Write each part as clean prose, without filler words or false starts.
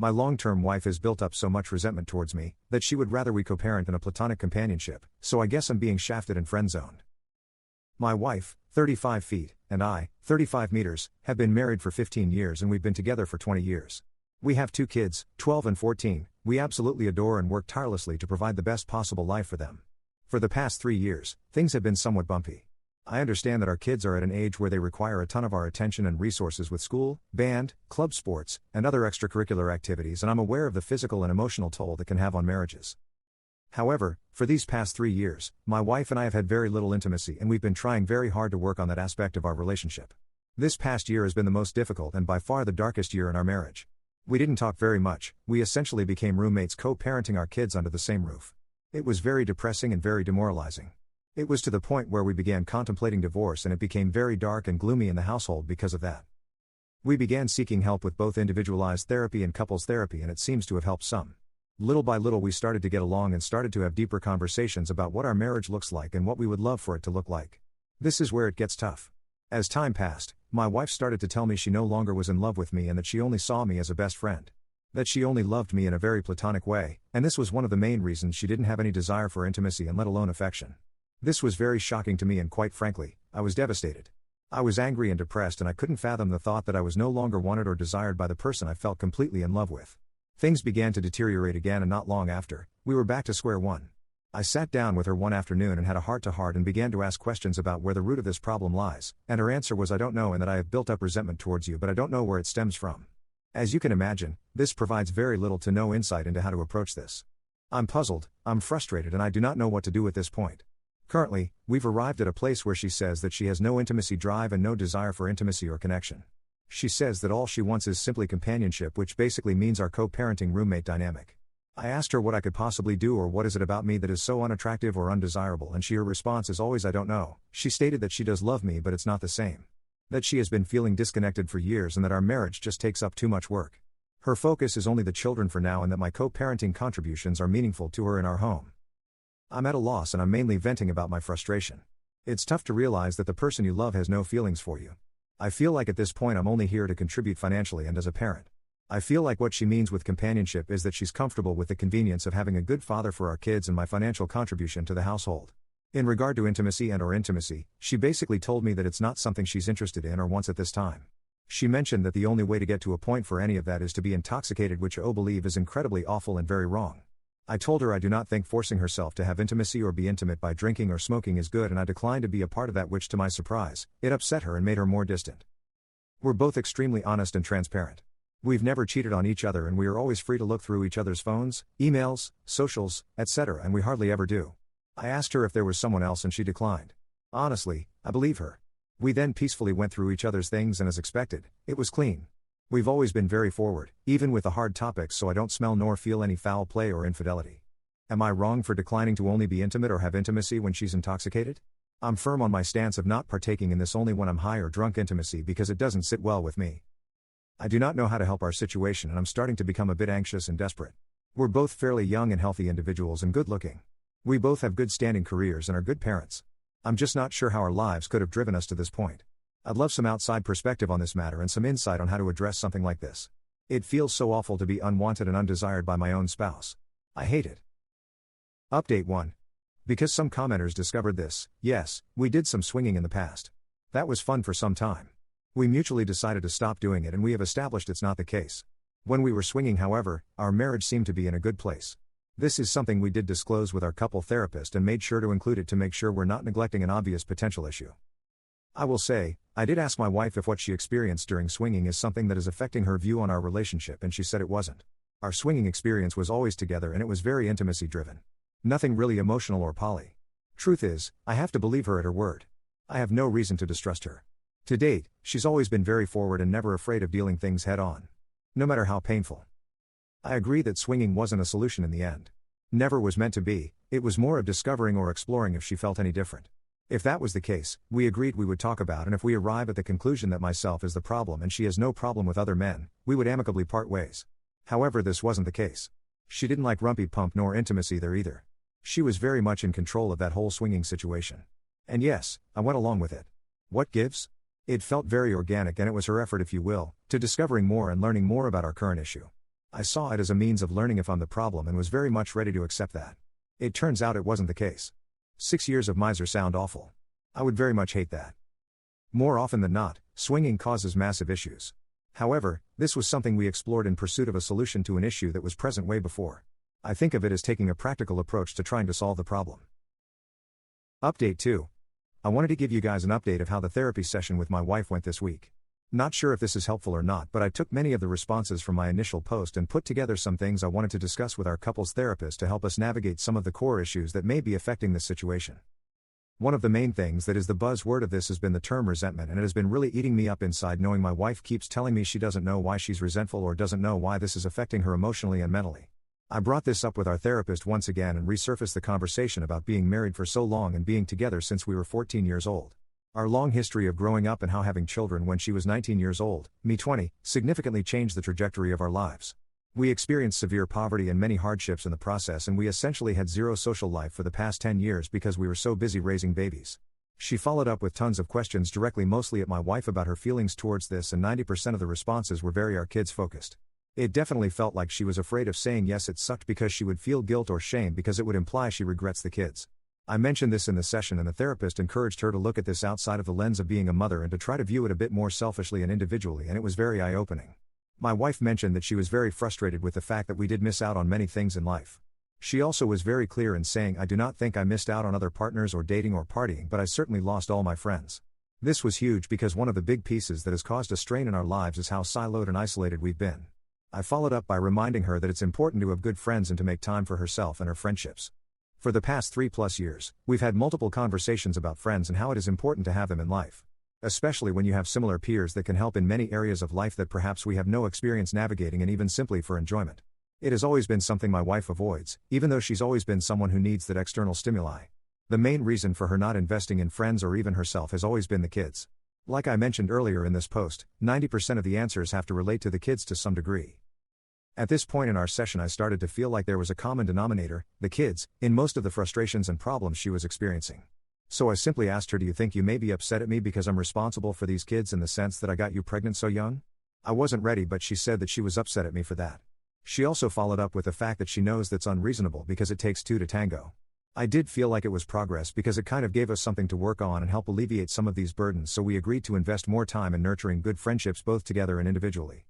My long-term wife has built up so much resentment towards me, that she would rather we co-parent than a platonic companionship, so I guess I'm being shafted and friend-zoned. My wife, 35 feet, and I, 35 meters, have been married for 15 years and we've been together for 20 years. We have 2 kids, 12 and 14, we absolutely adore and work tirelessly to provide the best possible life for them. For the past 3 years, things have been somewhat bumpy. I understand that our kids are at an age where they require a ton of our attention and resources with school, band, club sports, and other extracurricular activities, and I'm aware of the physical and emotional toll that can have on marriages. However, for these past 3 years, my wife and I have had very little intimacy and we've been trying very hard to work on that aspect of our relationship. This past year has been the most difficult and by far the darkest year in our marriage. We didn't talk very much, we essentially became roommates co-parenting our kids under the same roof. It was very depressing and very demoralizing. It was to the point where we began contemplating divorce and it became very dark and gloomy in the household because of that. We began seeking help with both individualized therapy and couples therapy and it seems to have helped some. Little by little we started to get along and started to have deeper conversations about what our marriage looks like and what we would love for it to look like. This is where it gets tough. As time passed, my wife started to tell me she no longer was in love with me and that she only saw me as a best friend. That she only loved me in a very platonic way, and this was one of the main reasons she didn't have any desire for intimacy and let alone affection. This was very shocking to me and quite frankly, I was devastated. I was angry and depressed and I couldn't fathom the thought that I was no longer wanted or desired by the person I felt completely in love with. Things began to deteriorate again and not long after, we were back to square one. I sat down with her one afternoon and had a heart-to-heart and began to ask questions about where the root of this problem lies, and her answer was I don't know and that I have built up resentment towards you but I don't know where it stems from. As you can imagine, this provides very little to no insight into how to approach this. I'm puzzled, I'm frustrated and I do not know what to do at this point. Currently, we've arrived at a place where she says that she has no intimacy drive and no desire for intimacy or connection. She says that all she wants is simply companionship, which basically means our co-parenting roommate dynamic. I asked her what I could possibly do or what is it about me that is so unattractive or undesirable and her response is always I don't know. She stated that she does love me but it's not the same. That she has been feeling disconnected for years and that our marriage just takes up too much work. Her focus is only the children for now and that my co-parenting contributions are meaningful to her in our home. I'm at a loss and I'm mainly venting about my frustration. It's tough to realize that the person you love has no feelings for you. I feel like at this point I'm only here to contribute financially and as a parent. I feel like what she means with companionship is that she's comfortable with the convenience of having a good father for our kids and my financial contribution to the household. In regard to intimacy and/or intimacy, she basically told me that it's not something she's interested in or wants at this time. She mentioned that the only way to get to a point for any of that is to be intoxicated, which I believe is incredibly awful and very wrong. I told her I do not think forcing herself to have intimacy or be intimate by drinking or smoking is good and I declined to be a part of that, which to my surprise, it upset her and made her more distant. We're both extremely honest and transparent. We've never cheated on each other and we are always free to look through each other's phones, emails, socials, etc. and we hardly ever do. I asked her if there was someone else and she declined. Honestly, I believe her. We then peacefully went through each other's things and as expected, it was clean. We've always been very forward, even with the hard topics, so I don't smell nor feel any foul play or infidelity. Am I wrong for declining to only be intimate or have intimacy when she's intoxicated? I'm firm on my stance of not partaking in this only when I'm high or drunk intimacy because it doesn't sit well with me. I do not know how to help our situation and I'm starting to become a bit anxious and desperate. We're both fairly young and healthy individuals and good looking. We both have good standing careers and are good parents. I'm just not sure how our lives could have driven us to this point. I'd love some outside perspective on this matter and some insight on how to address something like this. It feels so awful to be unwanted and undesired by my own spouse. I hate it. Update 1. Because some commenters discovered this, yes, we did some swinging in the past. That was fun for some time. We mutually decided to stop doing it and we have established it's not the case. When we were swinging, however, our marriage seemed to be in a good place. This is something we did disclose with our couple therapist and made sure to include it to make sure we're not neglecting an obvious potential issue. I will say, I did ask my wife if what she experienced during swinging is something that is affecting her view on our relationship and she said it wasn't. Our swinging experience was always together and it was very intimacy driven. Nothing really emotional or poly. Truth is, I have to believe her at her word. I have no reason to distrust her. To date, she's always been very forward and never afraid of dealing things head on. No matter how painful. I agree that swinging wasn't a solution in the end. Never was meant to be, it was more of discovering or exploring if she felt any different. If that was the case, we agreed we would talk about, and if we arrive at the conclusion that myself is the problem and she has no problem with other men, we would amicably part ways. However, this wasn't the case. She didn't like rumpy pump nor intimacy there either. She was very much in control of that whole swinging situation. And yes, I went along with it. What gives? It felt very organic and it was her effort, if you will, to discovering more and learning more about our current issue. I saw it as a means of learning if I'm the problem and was very much ready to accept that. It turns out it wasn't the case. 6 years of miser sound awful. I would very much hate that. More often than not, swinging causes massive issues. However, this was something we explored in pursuit of a solution to an issue that was present way before. I think of it as taking a practical approach to trying to solve the problem. Update 2. I wanted to give you guys an update of how the therapy session with my wife went this week. Not sure if this is helpful or not, but I took many of the responses from my initial post and put together some things I wanted to discuss with our couples therapist to help us navigate some of the core issues that may be affecting this situation. One of the main things that is the buzzword of this has been the term resentment, and it has been really eating me up inside knowing my wife keeps telling me she doesn't know why she's resentful or doesn't know why this is affecting her emotionally and mentally. I brought this up with our therapist once again and resurfaced the conversation about being married for so long and being together since we were 14 years old. Our long history of growing up and how having children when she was 19 years old, me 20, significantly changed the trajectory of our lives. We experienced severe poverty and many hardships in the process, and we essentially had zero social life for the past 10 years because we were so busy raising babies. She followed up with tons of questions directly mostly at my wife about her feelings towards this, and 90% of the responses were very our kids focused. It definitely felt like she was afraid of saying yes it sucked because she would feel guilt or shame because it would imply she regrets the kids. I mentioned this in the session and the therapist encouraged her to look at this outside of the lens of being a mother and to try to view it a bit more selfishly and individually, and it was very eye-opening. My wife mentioned that she was very frustrated with the fact that we did miss out on many things in life. She also was very clear in saying, I do not think I missed out on other partners or dating or partying, but I certainly lost all my friends. This was huge because one of the big pieces that has caused a strain in our lives is how siloed and isolated we've been. I followed up by reminding her that it's important to have good friends and to make time for herself and her friendships. For the past 3+ years, we've had multiple conversations about friends and how it is important to have them in life. Especially when you have similar peers that can help in many areas of life that perhaps we have no experience navigating, and even simply for enjoyment. It has always been something my wife avoids, even though she's always been someone who needs that external stimuli. The main reason for her not investing in friends or even herself has always been the kids. Like I mentioned earlier in this post, 90% of the answers have to relate to the kids to some degree. At this point in our session I started to feel like there was a common denominator, the kids, in most of the frustrations and problems she was experiencing. So I simply asked her, do you think you may be upset at me because I'm responsible for these kids in the sense that I got you pregnant so young? I wasn't ready, but she said that she was upset at me for that. She also followed up with the fact that she knows that's unreasonable because it takes two to tango. I did feel like it was progress because it kind of gave us something to work on and help alleviate some of these burdens, so we agreed to invest more time in nurturing good friendships both together and individually.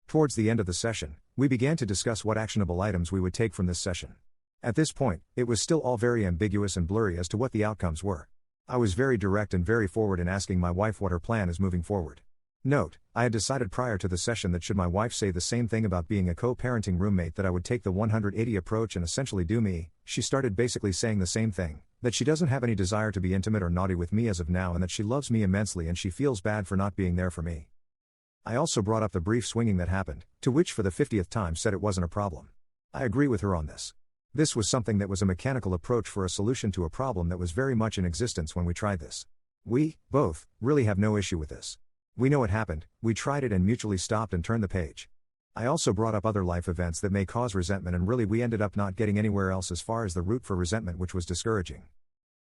Towards the end of the session, we began to discuss what actionable items we would take from this session. At this point, it was still all very ambiguous and blurry as to what the outcomes were. I was very direct and very forward in asking my wife what her plan is moving forward. Note, I had decided prior to the session that should my wife say the same thing about being a co-parenting roommate that I would take the 180 approach and essentially do me. She started basically saying the same thing, that she doesn't have any desire to be intimate or naughty with me as of now and that she loves me immensely and she feels bad for not being there for me. I also brought up the brief swinging that happened, to which for the 50th time said it wasn't a problem. I agree with her on this. This was something that was a mechanical approach for a solution to a problem that was very much in existence when we tried this. We, both, really have no issue with this. We know it happened, we tried it and mutually stopped and turned the page. I also brought up other life events that may cause resentment, and really we ended up not getting anywhere else as far as the root for resentment, which was discouraging.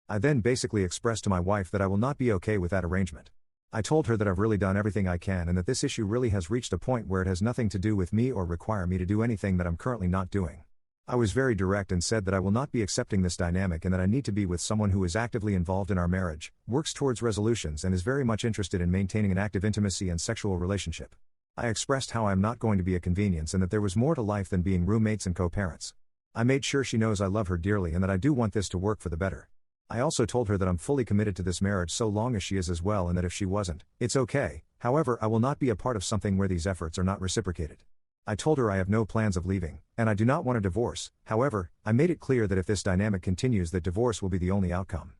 I then basically expressed to my wife that I will not be okay with that arrangement. I told her that I've really done everything I can and that this issue really has reached a point where it has nothing to do with me or require me to do anything that I'm currently not doing. I was very direct and said that I will not be accepting this dynamic and that I need to be with someone who is actively involved in our marriage, works towards resolutions and is very much interested in maintaining an active intimacy and sexual relationship. I expressed how I am not going to be a convenience and that there was more to life than being roommates and co-parents. I made sure she knows I love her dearly and that I do want this to work for the better. I also told her that I'm fully committed to this marriage so long as she is as well, and that if she wasn't, it's okay. However, I will not be a part of something where these efforts are not reciprocated. I told her I have no plans of leaving, and I do not want a divorce. However, I made it clear that if this dynamic continues, that divorce will be the only outcome.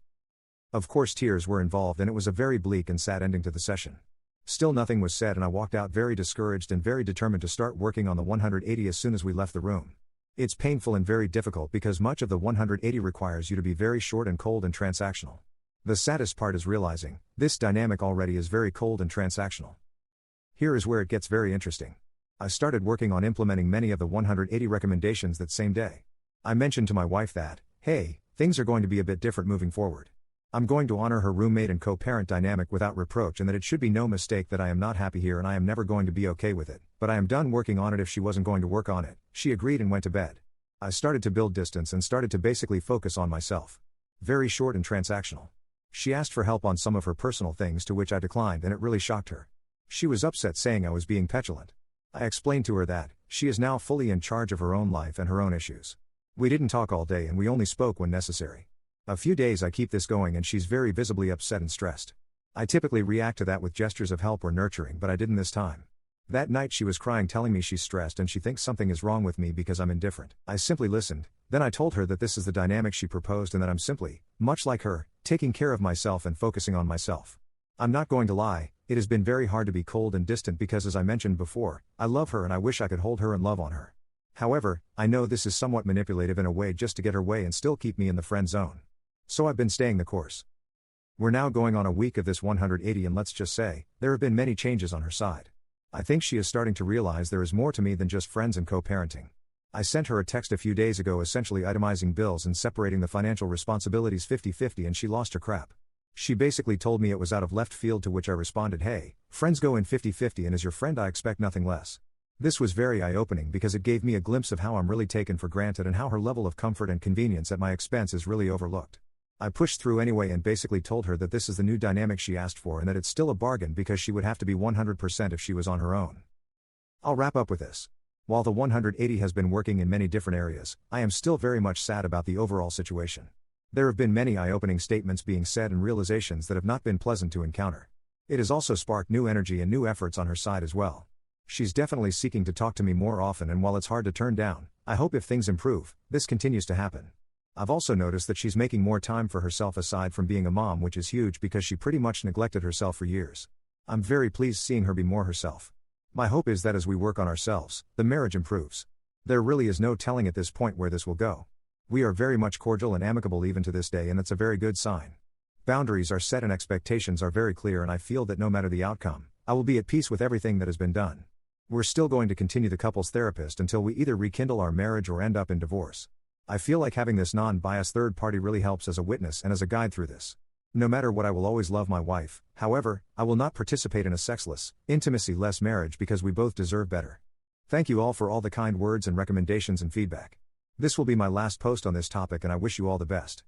Of course, tears were involved and it was a very bleak and sad ending to the session. Still nothing was said and I walked out very discouraged and very determined to start working on the 180 as soon as we left the room. It's painful and very difficult because much of the 180 requires you to be very short and cold and transactional. The saddest part is realizing, this dynamic already is very cold and transactional. Here is where it gets very interesting. I started working on implementing many of the 180 recommendations that same day. I mentioned to my wife that, hey, things are going to be a bit different moving forward. I'm going to honor her roommate and co-parent dynamic without reproach, and that it should be no mistake that I am not happy here and I am never going to be okay with it, but I am done working on it if she wasn't going to work on it. She agreed and went to bed. I started to build distance and started to basically focus on myself. Very short and transactional. She asked for help on some of her personal things, to which I declined, and it really shocked her. She was upset, saying I was being petulant. I explained to her that she is now fully in charge of her own life and her own issues. We didn't talk all day and we only spoke when necessary. A few days I keep this going and she's very visibly upset and stressed. I typically react to that with gestures of help or nurturing, but I didn't this time. That night she was crying, telling me she's stressed and she thinks something is wrong with me because I'm indifferent. I simply listened. Then I told her that this is the dynamic she proposed and that I'm simply, much like her, taking care of myself and focusing on myself. I'm not going to lie, it has been very hard to be cold and distant because, as I mentioned before, I love her and I wish I could hold her and love on her. However, I know this is somewhat manipulative in a way, just to get her way and still keep me in the friend zone. So I've been staying the course. We're now going on a week of this 180, and let's just say, there have been many changes on her side. I think she is starting to realize there is more to me than just friends and co-parenting. I sent her a text a few days ago essentially itemizing bills and separating the financial responsibilities 50-50, and she lost her crap. She basically told me it was out of left field, to which I responded, "Hey, friends go in 50-50 and as your friend I expect nothing less." This was very eye-opening because it gave me a glimpse of how I'm really taken for granted and how her level of comfort and convenience at my expense is really overlooked. I pushed through anyway and basically told her that this is the new dynamic she asked for and that it's still a bargain because she would have to be 100% if she was on her own. I'll wrap up with this. While the 180 has been working in many different areas, I am still very much sad about the overall situation. There have been many eye-opening statements being said and realizations that have not been pleasant to encounter. It has also sparked new energy and new efforts on her side as well. She's definitely seeking to talk to me more often, and while it's hard to turn down, I hope if things improve, this continues to happen. I've also noticed that she's making more time for herself aside from being a mom, which is huge because she pretty much neglected herself for years. I'm very pleased seeing her be more herself. My hope is that as we work on ourselves, the marriage improves. There really is no telling at this point where this will go. We are very much cordial and amicable even to this day, and that's a very good sign. Boundaries are set and expectations are very clear, and I feel that no matter the outcome, I will be at peace with everything that has been done. We're still going to continue the couples therapist until we either rekindle our marriage or end up in divorce. I feel like having this non-biased third party really helps as a witness and as a guide through this. No matter what, I will always love my wife. However, I will not participate in a sexless, intimacy-less marriage because we both deserve better. Thank you all for all the kind words and recommendations and feedback. This will be my last post on this topic and I wish you all the best.